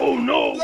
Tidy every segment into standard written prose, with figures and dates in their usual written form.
Oh no!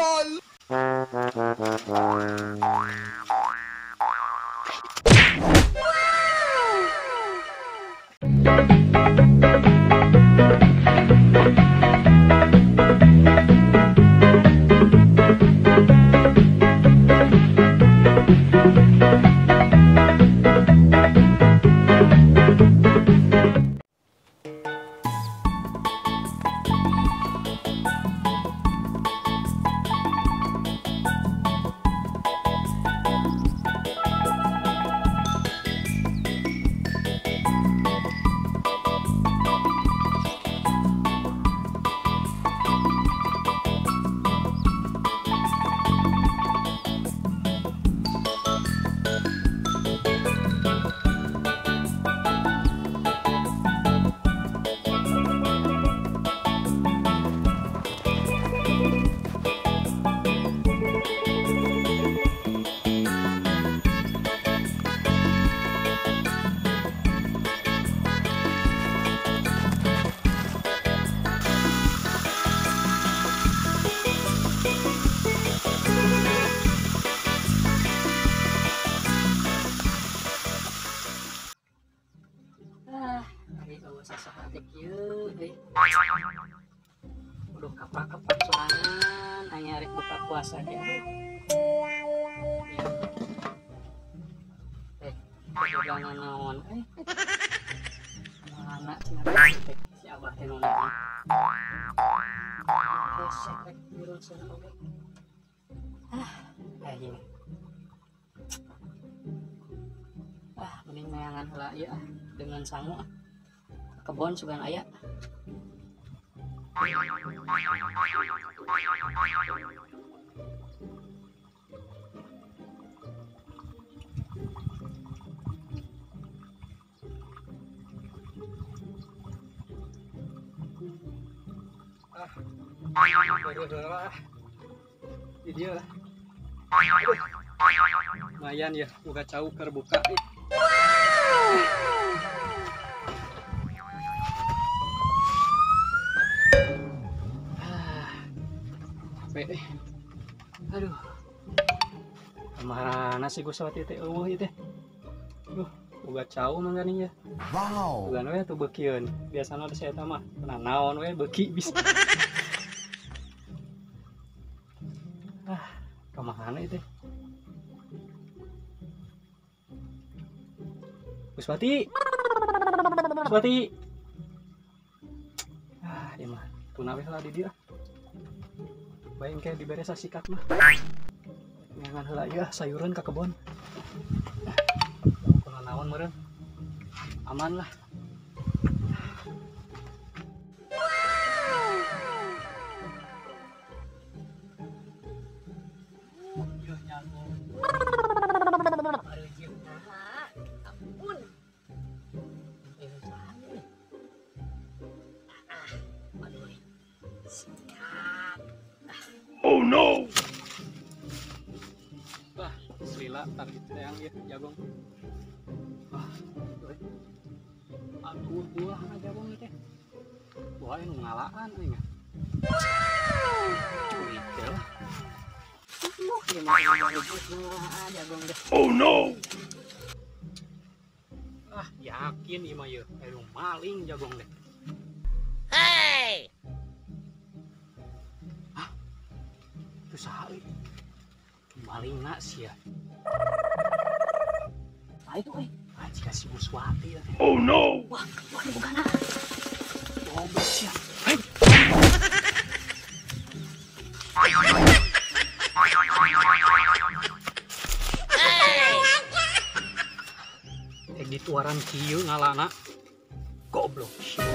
Udah kapak-kapak sorangan hanya rek buka puasa dia. Pegangan naon mana si abah teh nona sek virus oke. Kayak gini. Mending mayangan heula ieu dengan sangu kebon sugan aya. Di dia lah. Lumayan ya, buka cau terbuka. Aduh, kemana sih gue sawat teh teh? Boga cau mangga nih ya. Wow. Bukan we tuh beukieun. Biasana teh saya mah pernah naon we beuki bisa. Kemana itu? Puswati. Ieu mah tuna we lah di dia. Baik kayak diberi sikat mah. Ngangan heula ieu sayuran ka kebon. Kuna naon meureun. Aman lah. Oh no! Wah, selila target yang ya jagong. Aduh, buah na jagong teh. Buah yang ngalaan nih. Cuy teh. Oh no! Yakin ieu mah yeuh, maling jagong deh. Hey! Itu saha euy? Maling na sia. Itu Jika si Puswati ya. Oh no! wah bukan Goblok sia. Hei. Dituaran kieu ngalana. Goblok sia.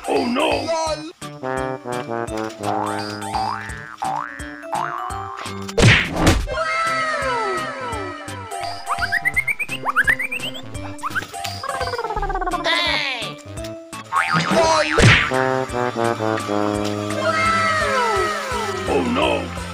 Oh no! Oh no!